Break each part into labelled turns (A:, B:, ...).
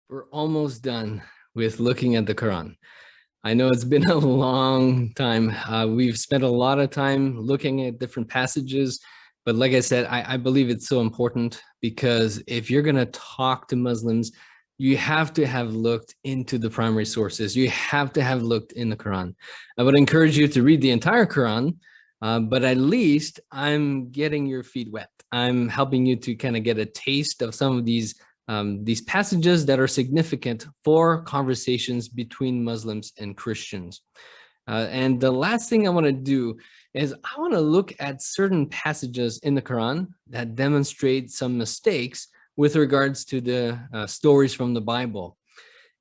A: We're almost done with looking at the Quran. I know it's been a long time. We've spent a lot of time looking at different passages, but like I said, I believe it's so important because if you're going to talk to Muslims, you have to have looked into the primary sources. You have to have looked in the Quran. I would encourage you to read the entire Quran, but at least I'm getting your feet wet. I'm helping you to kind of get a taste of some of these passages that are significant for conversations between Muslims and Christians. And the last thing I want to do is I want to look at certain passages in the Quran that demonstrate some mistakes with regards to the stories from the Bible.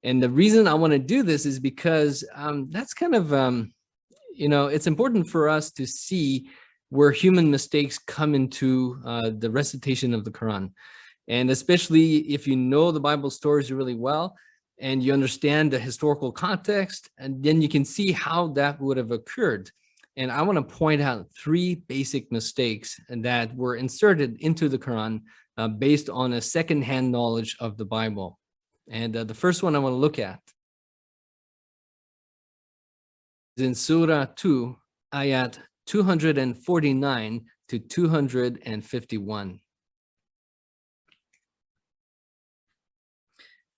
A: And the reason I want to do this is because that's kind of, it's important for us to see where human mistakes come into the recitation of the Quran. And especially if you know the Bible stories really well and you understand the historical context, and then you can see how that would have occurred. And I want to point out three basic mistakes that were inserted into the Quran based on a secondhand knowledge of the Bible. And the first one I want to look at is in Surah 2, ayat 249 to 251.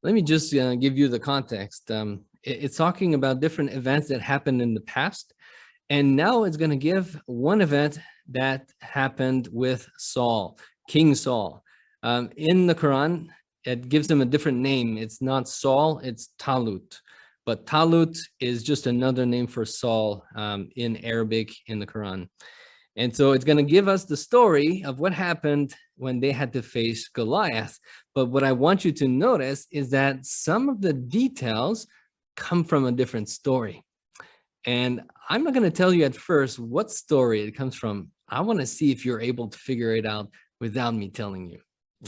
A: Let me just give you the context. It's talking about different events that happened in the past. And now it's going to give one event that happened with Saul, King Saul. In the Quran, it gives him a different name. It's not Saul, it's Talut. But Talut is just another name for Saul in Arabic in the Quran. And so it's going to give us the story of what happened when they had to face Goliath. But what I want you to notice is that some of the details come from a different story. And I'm not going to tell you at first what story it comes from. I want to see if you're able to figure it out without me telling you.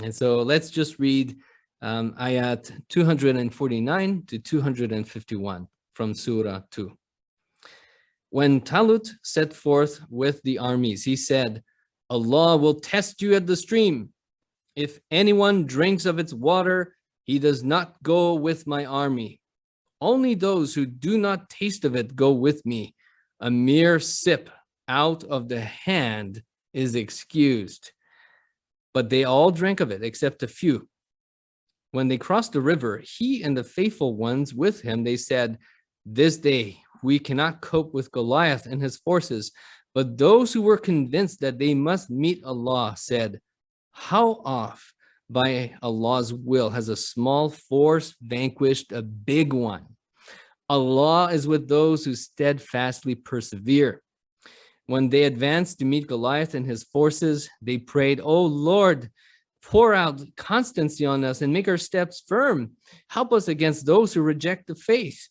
A: And so let's just read ayat 249 to 251 from Surah 2. When Talut set forth with the armies, he said, Allah will test you at the stream. If anyone drinks of its water, he does not go with my army. Only those who do not taste of it go with me. A mere sip out of the hand is excused. But they all drank of it except a few. When they crossed the river, he and the faithful ones with him, they said, this day we cannot cope with Goliath and his forces. But those who were convinced that they must meet Allah said, how oft by Allah's will has a small force vanquished a big one? Allah is with those who steadfastly persevere. When they advanced to meet Goliath and his forces, they prayed, oh Lord, pour out constancy on us and make our steps firm. Help us against those who reject the faith.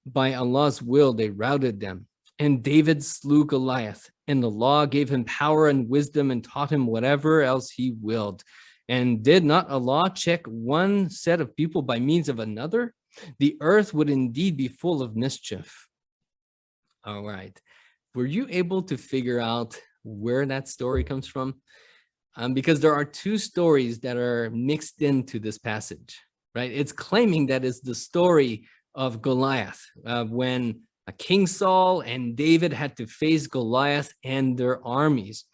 A: By Allah's will, they routed them. And David slew Goliath, and Allah gave him power and wisdom and taught him whatever else he willed. And did not Allah check one set of people by means of another? The earth would indeed be full of mischief. All right. Were you able to figure out where that story comes from? Because there are two stories that are mixed into this passage, right? It's claiming that it's the story of Goliath when King Saul and David had to face Goliath and their armies.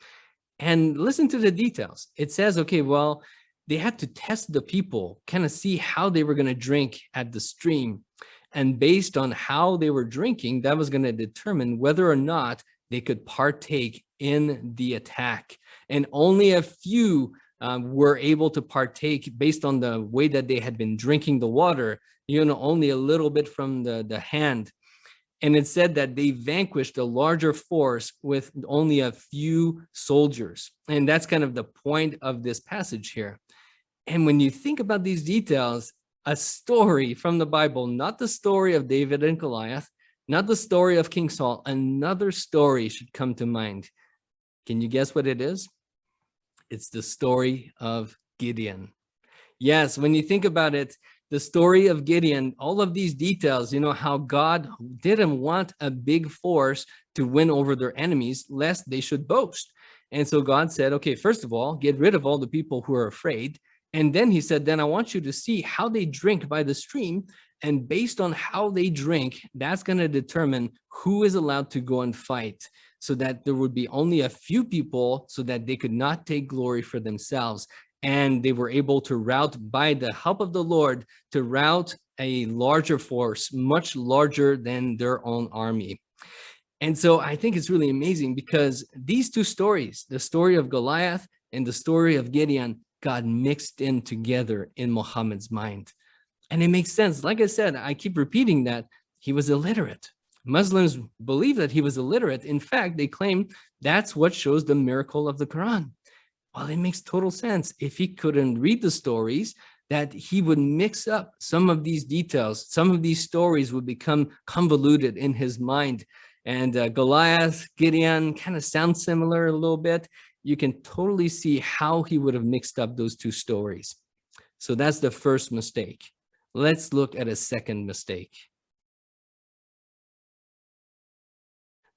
A: And listen to the details. It says, okay, well, they had to test the people, kind of see how they were going to drink at the stream. And based on how they were drinking, that was going to determine whether or not they could partake in the attack. And only a few were able to partake based on the way that they had been drinking the water, only a little bit from the hand. And it said that they vanquished a larger force with only a few soldiers. And that's kind of the point of this passage here. And when you think about these details, a story from the Bible, not the story of David and Goliath, not the story of King Saul, another story should come to mind. Can you guess what it is? It's the story of Gideon. Yes, when you think about it, the story of Gideon, all of these details, how God didn't want a big force to win over their enemies, lest they should boast. And so God said, okay, first of all, get rid of all the people who are afraid. And then he said, then I want you to see how they drink by the stream. And based on how they drink, that's going to determine who is allowed to go and fight, so that there would be only a few people, so that they could not take glory for themselves. And they were able to rout, by the help of the Lord, to rout a larger force, much larger than their own army. And so I think it's really amazing, because these two stories, the story of Goliath and the story of Gideon, got mixed in together in Muhammad's mind. And it makes sense. Like I said, I keep repeating that he was illiterate. Muslims believe that he was illiterate. In fact, they claim that's what shows the miracle of the Quran. Well, it makes total sense. If he couldn't read the stories, that he would mix up some of these details. Some of these stories would become convoluted in his mind. And Goliath, Gideon kind of sound similar a little bit. You can totally see how he would have mixed up those two stories. So that's the first mistake. Let's look at a second mistake.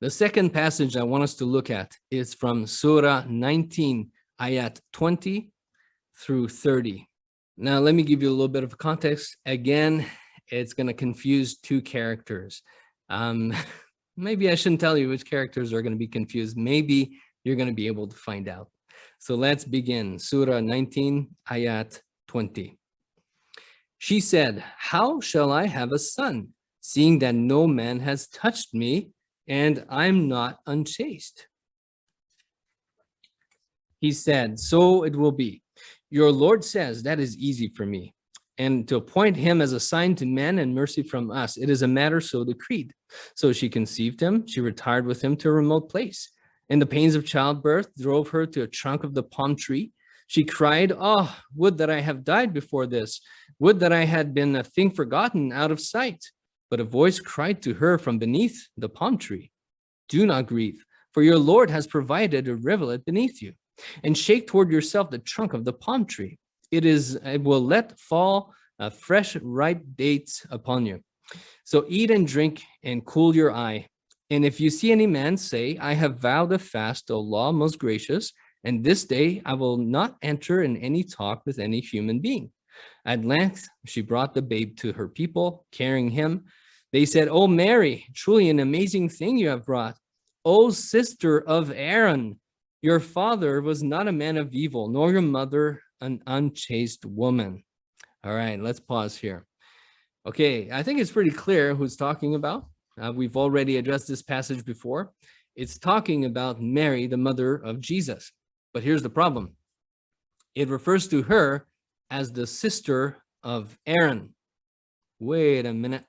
A: The second passage I want us to look at is from Surah 19, ayat 20 through 30. Now, let me give you a little bit of context. Again, it's going to confuse two characters. Maybe I shouldn't tell you which characters are going to be confused. Maybe you're going to be able to find out. So let's begin. Surah 19, ayat 20. She said, how shall I have a son, seeing that no man has touched me, and I'm not unchaste? He said, so it will be. Your Lord says that is easy for me, and to appoint him as a sign to men and mercy from us. It is a matter so decreed. So she conceived him. She retired with him to a remote place. And the pains of childbirth drove her to a trunk of the palm tree. She cried, oh, would that I have died before this. Would that I had been a thing forgotten, out of sight. But a voice cried to her from beneath the palm tree, do not grieve, for your Lord has provided a rivulet beneath you. And shake toward yourself the trunk of the palm tree. It will let fall fresh ripe dates upon you. So eat and drink and cool your eye. And if you see any man, say, I have vowed a fast, O Allah most gracious, and this day I will not enter in any talk with any human being. At length she brought the babe to her people, carrying him. They said, O Mary, truly an amazing thing you have brought. O sister of Aaron, your father was not a man of evil, nor your mother an unchaste woman. All right, let's pause here. Okay, I think it's pretty clear who's talking about. We've already addressed this passage before. It's talking about Mary, the mother of Jesus. But here's the problem. It refers to her as the sister of Aaron. Wait a minute.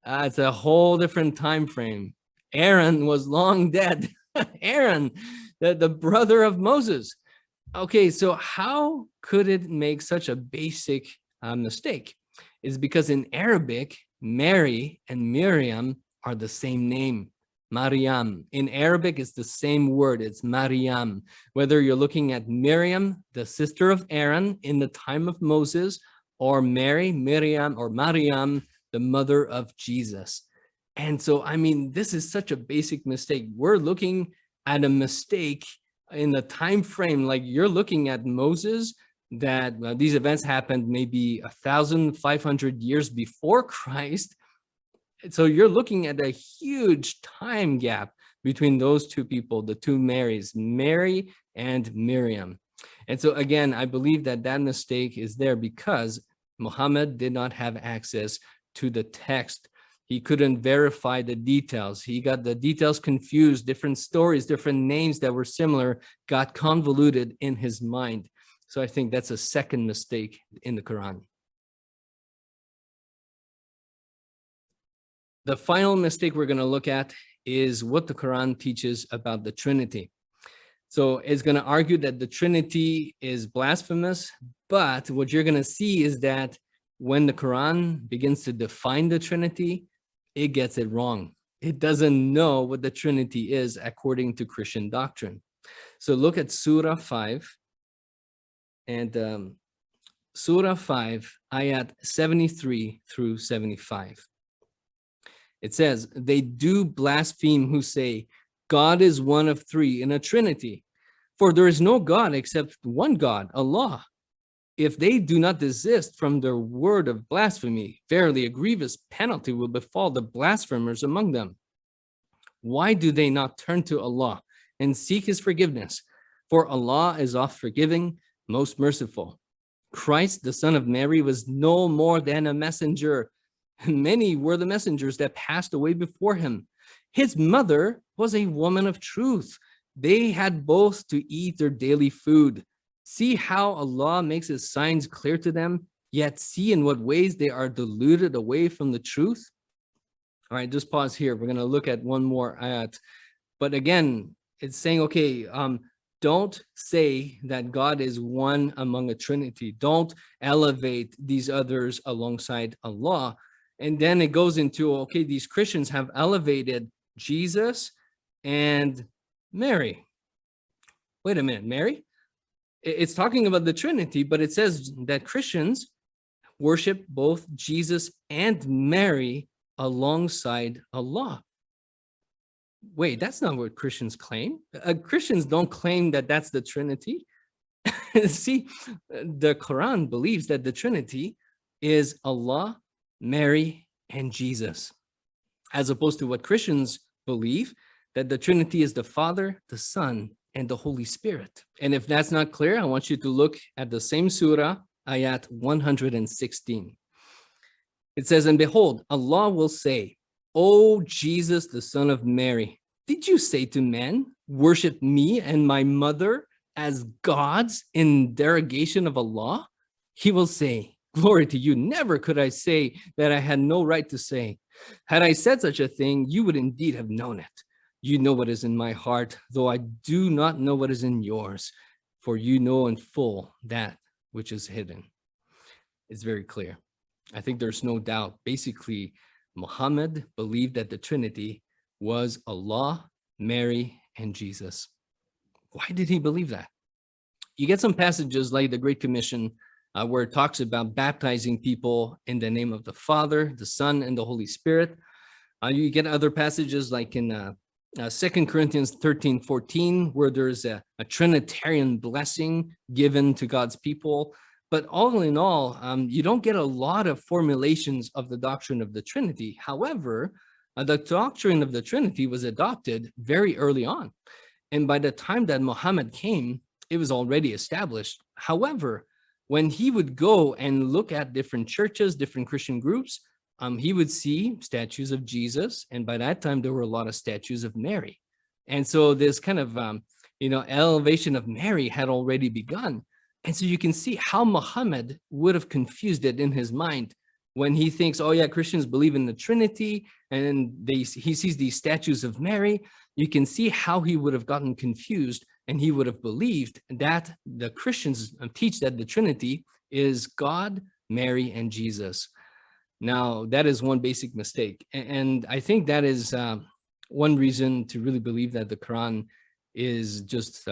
A: It's a whole different time frame. Aaron was long dead. Aaron, the brother of Moses. Okay, so how could it make such a basic mistake? It's because in Arabic, Mary and Miriam are the same name, Maryam. In Arabic, it's the same word, it's Maryam. Whether you're looking at Miriam, the sister of Aaron in the time of Moses, or Mary, Miriam, or Maryam, the mother of Jesus. And so, I mean, this is such a basic mistake. We're looking at a mistake in the time frame, like you're looking at Moses, that these events happened maybe 1,500 years before Christ. So you're looking at a huge time gap between those two people, the two Marys, Mary and Miriam. And so again, I believe that that mistake is there because Muhammad did not have access to the text. He couldn't verify the details. He got the details confused. Different stories, different names that were similar got convoluted in his mind. So I think that's a second mistake in the Quran. The final mistake we're going to look at is what the Quran teaches about the Trinity. So it's going to argue that the Trinity is blasphemous, but what you're going to see is that when the Quran begins to define the Trinity, it gets it wrong. It doesn't know what the Trinity is according to Christian doctrine. So look at Surah 5 and Surah 5, ayat 73 through 75. It says, they do blaspheme who say, God is one of three in a Trinity. For there is no God except one God, Allah. If they do not desist from their word of blasphemy, verily a grievous penalty will befall the blasphemers among them. Why do they not turn to Allah and seek his forgiveness? For Allah is oft forgiving, most merciful. Christ, the son of Mary, was no more than a messenger. Many were the messengers that passed away before him. His mother was a woman of truth. They had both to eat their daily food. See how Allah makes his signs clear to them, yet see in what ways they are deluded away from the truth. All right, just pause here. We're going to look at one more ayat. But again, it's saying, okay, don't say that God is one among a trinity. Don't elevate these others alongside Allah. And then it goes into, okay, these Christians have elevated Jesus and Mary. Wait a minute, Mary? It's talking about the Trinity, but it says that Christians worship both Jesus and Mary alongside Allah. Wait, that's not what Christians claim. Christians don't claim that that's the Trinity. See, the Quran believes that the Trinity is Allah, Mary, and Jesus, as opposed to what Christians believe, that the Trinity is the Father, the Son, and the Holy Spirit. And if that's not clear, I want you to look at the same surah, ayat 116. It says, and behold, Allah will say, O Jesus, the son of Mary, did you say to men, worship me and my mother as gods in derogation of Allah? He will say, glory to you. Never could I say that I had no right to say. Had I said such a thing, you would indeed have known it. You know what is in my heart, though I do not know what is in yours, for you know in full that which is hidden. It's very clear. I think there's no doubt. Basically, Muhammad believed that the Trinity was Allah, Mary, and Jesus. Why did he believe that? You get some passages like the Great Commission, where it talks about baptizing people in the name of the Father, the Son, and the Holy Spirit. You get other passages like in 2 Corinthians 13:14, where there's a Trinitarian blessing given to God's people. But all in all, you don't get a lot of formulations of the doctrine of the Trinity. However, the doctrine of the Trinity was adopted very early on. And by the time that Muhammad came, it was already established. However, when he would go and look at different churches, different Christian groups, he would see statues of Jesus. And by that time, there were a lot of statues of Mary. And so this kind of, elevation of Mary had already begun. And so you can see how Muhammad would have confused it in his mind when he thinks, oh yeah, Christians believe in the Trinity, and he sees these statues of Mary. You can see how he would have gotten confused, and he would have believed that the Christians teach that the Trinity is God, Mary, and Jesus. Now, that is one basic mistake. And I think that is one reason to really believe that the Quran is just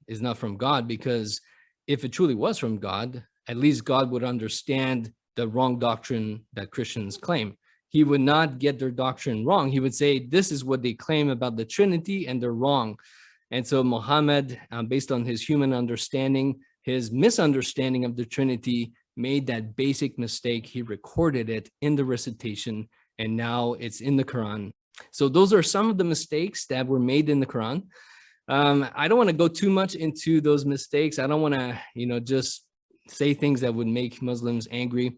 A: is not from God, because if it truly was from God, at least God would understand the wrong doctrine that Christians claim. He would not get their doctrine wrong. He would say, this is what they claim about the Trinity, and they're wrong. And so Muhammad, based on his human understanding, his misunderstanding of the Trinity, made that basic mistake. He recorded it in the recitation, and now it's in the Quran. So those are some of the mistakes that were made in the Quran. I don't want to go too much into those mistakes. I don't want to, just say things that would make Muslims angry,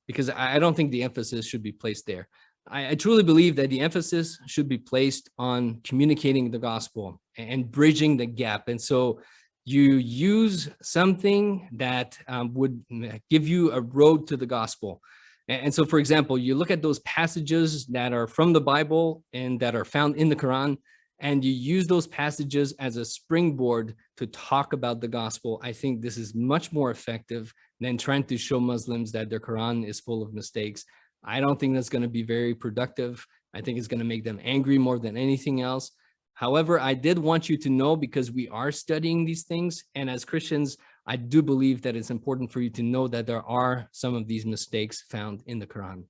A: because I don't think the emphasis should be placed there. I truly believe that the emphasis should be placed on communicating the gospel and bridging the gap. And so you use something that would give you a road to the gospel. And so, for example, you look at those passages that are from the Bible and that are found in the Quran, and you use those passages as a springboard to talk about the gospel. I think this is much more effective than trying to show Muslims that their Quran is full of mistakes. I don't think that's going to be very productive. I think it's going to make them angry more than anything else. However, I did want you to know, because we are studying these things, and as Christians, I do believe that it's important for you to know that there are some of these mistakes found in the Quran.